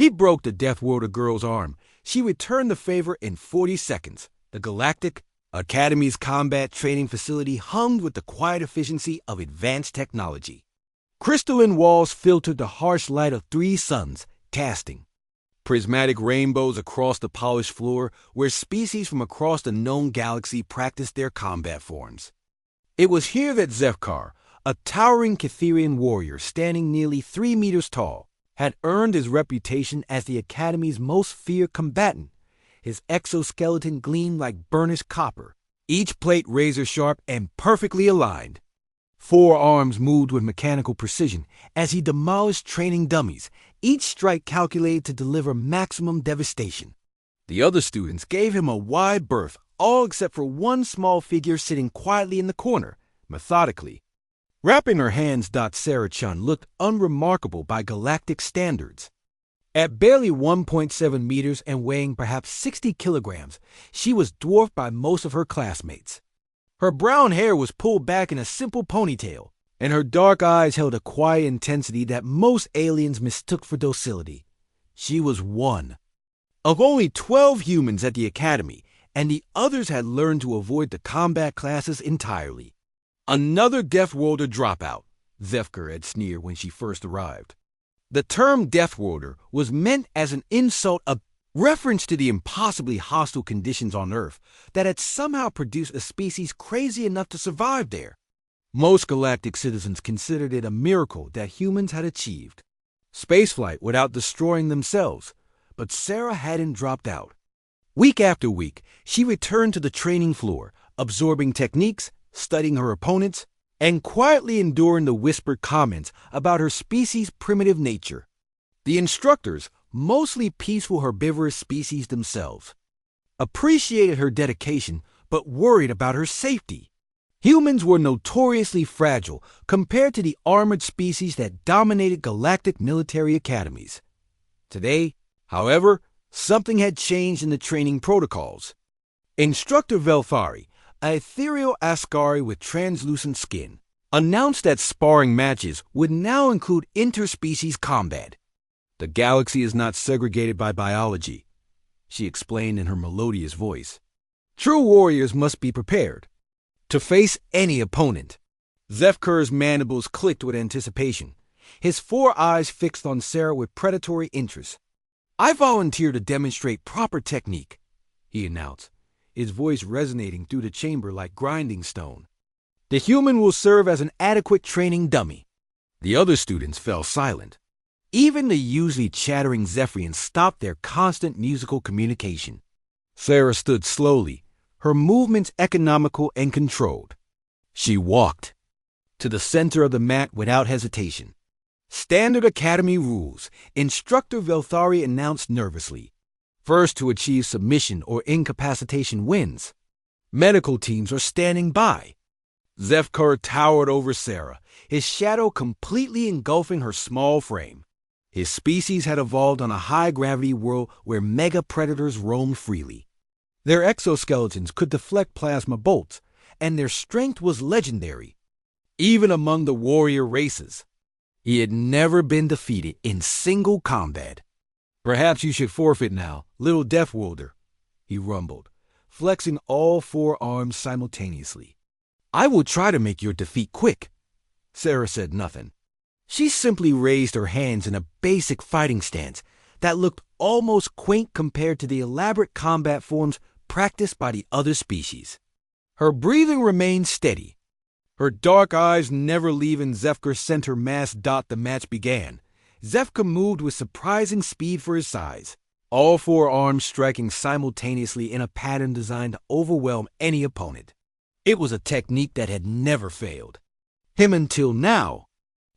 He broke the Deathworlder girl's arm. She returned the favor in 40 seconds. The Galactic Academy's combat training facility hummed with the quiet efficiency of advanced technology. Crystalline walls filtered the harsh light of 3 suns, casting prismatic rainbows across the polished floor where species from across the known galaxy practiced their combat forms. It was here that Zefkar, a towering Catherian warrior standing nearly 3 meters tall, had earned his reputation as the Academy's most feared combatant. His exoskeleton gleamed like burnished copper, each plate razor-sharp and perfectly aligned. 4 arms moved with mechanical precision as he demolished training dummies, each strike calculated to deliver maximum devastation. The other students gave him a wide berth, all except for one small figure sitting quietly in the corner, methodically. Wrapping her hands, Sarah Chun looked unremarkable by galactic standards. At barely 1.7 meters and weighing perhaps 60 kilograms, she was dwarfed by most of her classmates. Her brown hair was pulled back in a simple ponytail, and her dark eyes held a quiet intensity that most aliens mistook for docility. She was one of only 12 humans at the Academy, and the others had learned to avoid the combat classes entirely. Another Deathworlder dropout, Zefkar had sneered when she first arrived. The term Deathworlder was meant as an insult, a reference to the impossibly hostile conditions on Earth that had somehow produced a species crazy enough to survive there. Most galactic citizens considered it a miracle that humans had achieved spaceflight without destroying themselves, but Sarah hadn't dropped out. Week after week, she returned to the training floor, absorbing techniques, studying her opponents, and quietly enduring the whispered comments about her species' primitive nature. The instructors, mostly peaceful herbivorous species themselves, appreciated her dedication but worried about her safety. Humans were notoriously fragile compared to the armored species that dominated galactic military academies. Today, however, something had changed in the training protocols. Instructor Velthari, an ethereal Ascari with translucent skin, announced that sparring matches would now include interspecies combat. The galaxy is not segregated by biology, she explained in her melodious voice. True warriors must be prepared to face any opponent. Zefkar's mandibles clicked with anticipation, his 4 eyes fixed on Sarah with predatory interest. I volunteer to demonstrate proper technique, he announced, his voice resonating through the chamber like grinding stone. The human will serve as an adequate training dummy. The other students fell silent. Even the usually chattering Zephyrians stopped their constant musical communication. Sarah stood slowly, her movements economical and controlled. She walked to the center of the mat without hesitation. Standard Academy rules, Instructor Velthari announced nervously. First to achieve submission or incapacitation wins. Medical teams are standing by. Zefkar towered over Sarah, his shadow completely engulfing her small frame. His species had evolved on a high-gravity world where mega-predators roamed freely. Their exoskeletons could deflect plasma bolts, and their strength was legendary, even among the warrior races. He had never been defeated in single combat. Perhaps you should forfeit now, little Deathworlder, he rumbled, flexing all 4 arms simultaneously. I will try to make your defeat quick. Sarah said nothing. She simply raised her hands in a basic fighting stance that looked almost quaint compared to the elaborate combat forms practiced by the other species. Her breathing remained steady, her dark eyes never leaving Zefkar's center mass. The match began. Zefkar moved with surprising speed for his size, all 4 arms striking simultaneously in a pattern designed to overwhelm any opponent. It was a technique that had never failed him until now.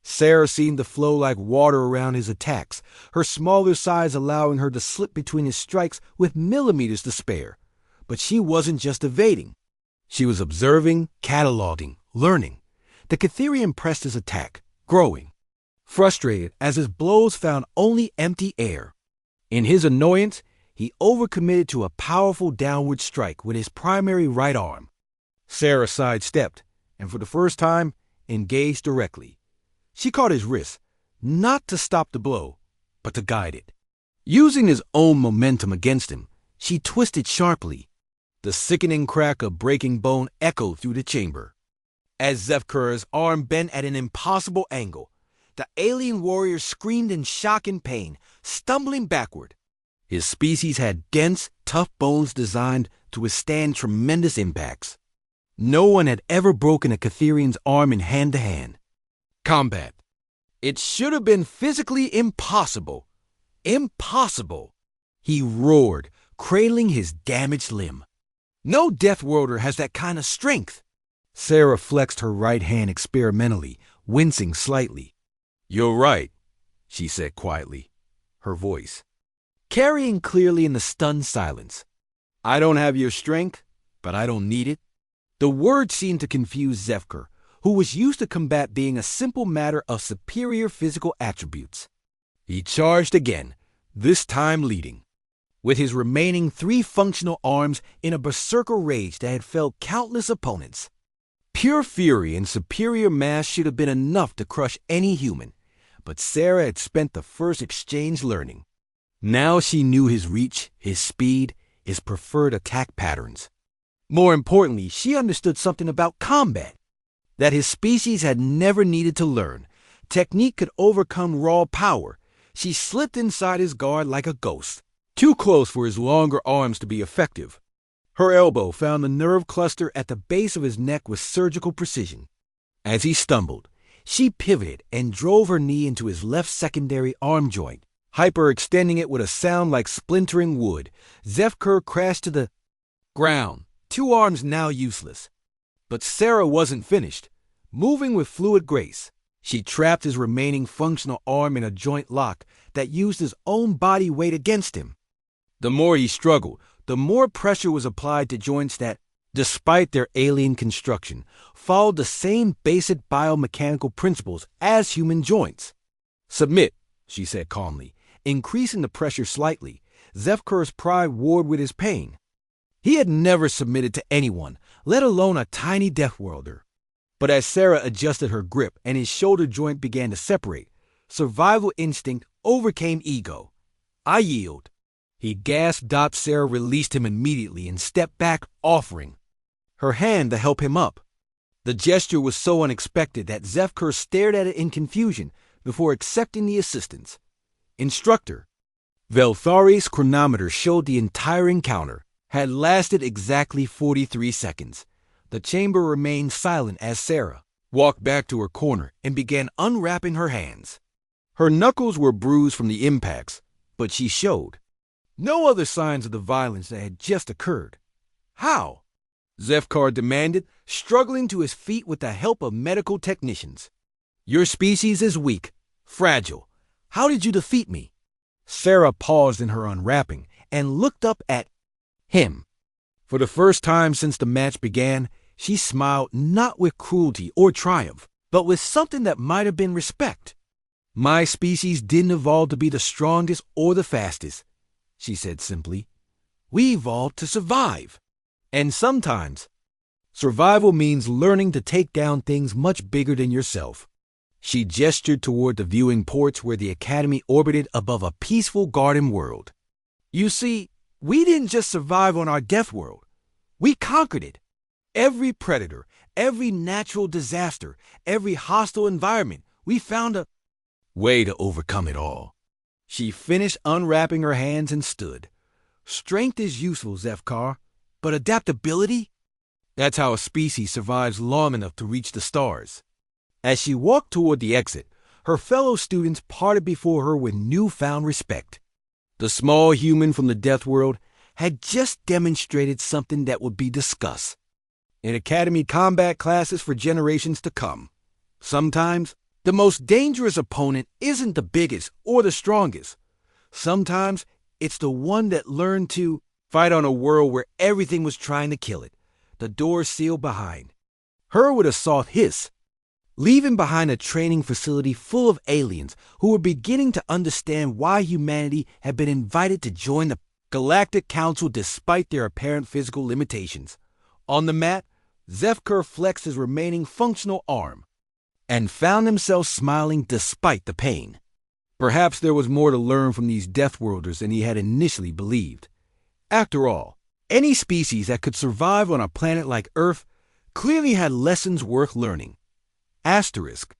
Sarah seemed to flow like water around his attacks, her smaller size allowing her to slip between his strikes with millimeters to spare. But she wasn't just evading. She was observing, cataloging, learning. The Catherian pressed his attack, growing, frustrated as his blows found only empty air. In his annoyance, he overcommitted to a powerful downward strike with his primary right arm. Sarah sidestepped, and for the first time, engaged directly. She caught his wrist, not to stop the blow, but to guide it. Using his own momentum against him, she twisted sharply. The sickening crack of breaking bone echoed through the chamber. As Zefkar's arm bent at an impossible angle, the alien warrior screamed in shock and pain, stumbling backward. His species had dense, tough bones designed to withstand tremendous impacts. No one had ever broken a Catherian's arm in hand-to-hand combat. It should have been physically impossible. Impossible! He roared, cradling his damaged limb. No Deathworlder has that kind of strength. Sarah flexed her right hand experimentally, wincing slightly. You're right, she said quietly, her voice carrying clearly in the stunned silence. I don't have your strength, but I don't need it. The word seemed to confuse Zefkar, who was used to combat being a simple matter of superior physical attributes. He charged again, this time leading, with his remaining 3 functional arms in a berserker rage that had felled countless opponents. Pure fury and superior mass should have been enough to crush any human, but Sarah had spent the first exchange learning. Now she knew his reach, his speed, his preferred attack patterns. More importantly, she understood something about combat that his species had never needed to learn. Technique could overcome raw power. She slipped inside his guard like a ghost, too close for his longer arms to be effective. Her elbow found the nerve cluster at the base of his neck with surgical precision. As he stumbled, she pivoted and drove her knee into his left secondary arm joint, hyperextending it with a sound like splintering wood. Zefkar crashed to the ground, 2 arms now useless. But Sarah wasn't finished. Moving with fluid grace, she trapped his remaining functional arm in a joint lock that used his own body weight against him. The more he struggled, the more pressure was applied to joints that, despite their alien construction, followed the same basic biomechanical principles as human joints. Submit, she said calmly, increasing the pressure slightly. Zefkar's pride warred with his pain. He had never submitted to anyone, let alone a tiny Deathworlder. But as Sarah adjusted her grip and his shoulder joint began to separate, survival instinct overcame ego. I yield. He gasped. Sarah released him immediately and stepped back, offering her hand to help him up. The gesture was so unexpected that Zefkar stared at it in confusion before accepting the assistance. Instructor. Velthari's chronometer showed the entire encounter had lasted exactly 43 seconds. The chamber remained silent as Sarah walked back to her corner and began unwrapping her hands. Her knuckles were bruised from the impacts, but she showed no other signs of the violence that had just occurred. How? Zefkar demanded, struggling to his feet with the help of medical technicians. Your species is weak, fragile. How did you defeat me? Sarah paused in her unwrapping and looked up at him. For the first time since the match began, she smiled not with cruelty or triumph, but with something that might have been respect. My species didn't evolve to be the strongest or the fastest, she said simply. We evolved to survive. And sometimes, survival means learning to take down things much bigger than yourself. She gestured toward the viewing ports where the Academy orbited above a peaceful garden world. You see, we didn't just survive on our death world. We conquered it. Every predator, every natural disaster, every hostile environment, we found a way to overcome it all. She finished unwrapping her hands and stood. Strength is useful, Zefkar, but adaptability? That's how a species survives long enough to reach the stars. As she walked toward the exit, her fellow students parted before her with newfound respect. The small human from the death world had just demonstrated something that would be discussed in Academy combat classes for generations to come. Sometimes, the most dangerous opponent isn't the biggest or the strongest. Sometimes, it's the one that learned to fight on a world where everything was trying to kill it, the door sealed behind her with a soft hiss, leaving behind a training facility full of aliens who were beginning to understand why humanity had been invited to join the Galactic Council despite their apparent physical limitations. On the mat, Zefkar flexed his remaining functional arm and found himself smiling despite the pain. Perhaps there was more to learn from these Deathworlders than he had initially believed. After all, any species that could survive on a planet like Earth clearly had lessons worth learning. Asterisk,